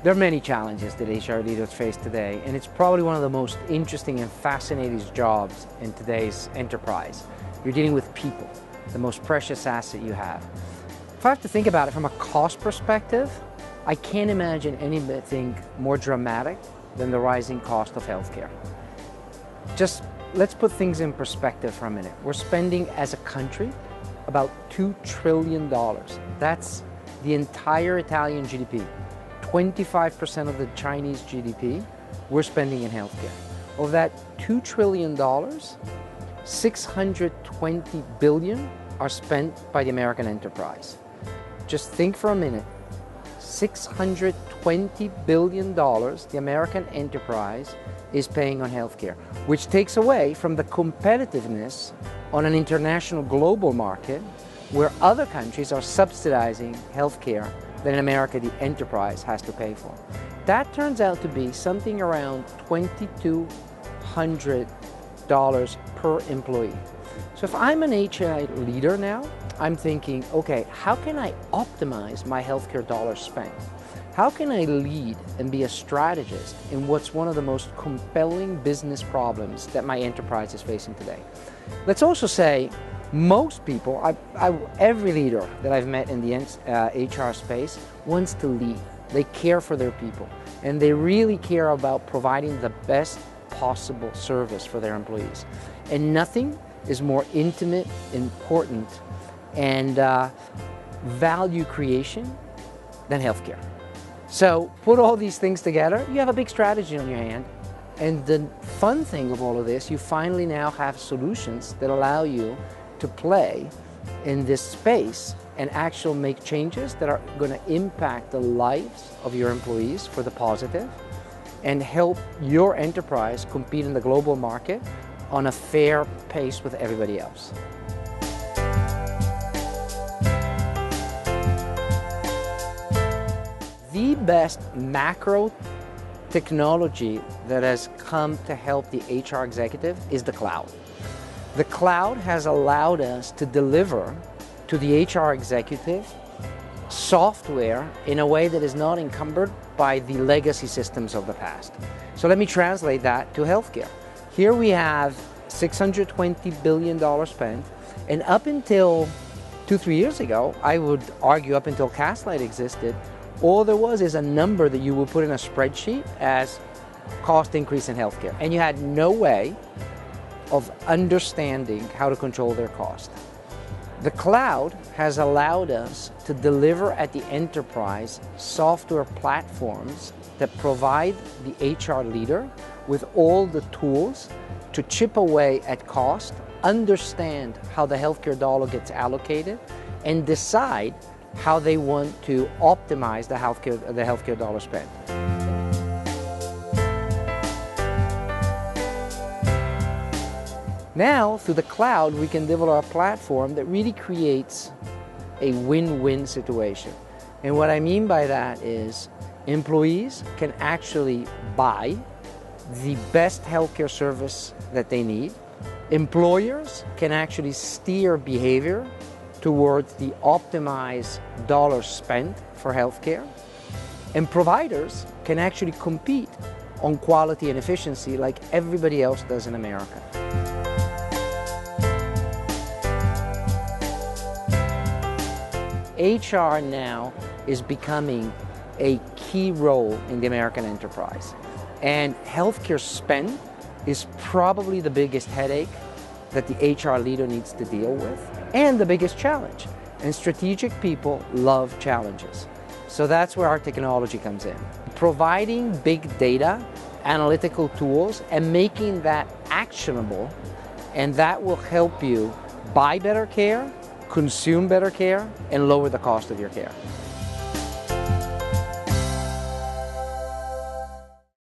There are many challenges that HR leaders face today, and it's probably one of the most interesting and fascinating jobs in today's enterprise. You're dealing with people, the most precious asset you have. If I have to think about it from a cost perspective, I can't imagine anything more dramatic than the rising cost of healthcare. Just let's put things in perspective for a minute. We're spending as a country about $2 trillion. That's the entire Italian GDP. 25% of the Chinese GDP we're spending in healthcare. Of that $2 trillion, $620 billion are spent by the American enterprise. Just think for a minute. $620 billion the American enterprise is paying on healthcare, which takes away from the competitiveness on an international global market where other countries are subsidizing healthcare that in America the enterprise has to pay for. That turns out to be something around $2,200 per employee. So if I'm an HR leader now, I'm thinking, okay, how can I optimize my healthcare dollars spent? How can I lead and be a strategist in what's one of the most compelling business problems that my enterprise is facing today? Let's also say most people, every leader that I've met in the HR space wants to lead. They care for their people, and they really care about providing the best possible service for their employees. And nothing is more intimate, important, and value creation than healthcare. So put all these things together, you have a big strategy on your hand. And the fun thing of all of this, you finally now have solutions that allow you to play in this space and actually make changes that are going to impact the lives of your employees for the positive and help your enterprise compete in the global market on a fair pace with everybody else. The best macro technology that has come to help the HR executive is the cloud. The cloud has allowed us to deliver to the HR executive software in a way that is not encumbered by the legacy systems of the past. So let me translate that to healthcare. Here we have $620 billion spent, and up until 2-3 years ago, I would argue up until Castlight existed, all there was is a number that you would put in a spreadsheet as cost increase in healthcare, and you had no way of understanding how to control their cost. The cloud has allowed us to deliver at the enterprise software platforms that provide the HR leader with all the tools to chip away at cost, understand how the healthcare dollar gets allocated, and decide how they want to optimize the healthcare dollar spent. Now, through the cloud, we can develop a platform that really creates a win-win situation. And what I mean by that is employees can actually buy the best healthcare service that they need. Employers can actually steer behavior towards the optimized dollars spent for healthcare. And providers can actually compete on quality and efficiency like everybody else does in America. HR now is becoming a key role in the American enterprise. And healthcare spend is probably the biggest headache that the HR leader needs to deal with, and the biggest challenge. And strategic people love challenges. So that's where our technology comes in. Providing big data, analytical tools, and making that actionable, and that will help you buy better care, consume better care, and lower the cost of your care.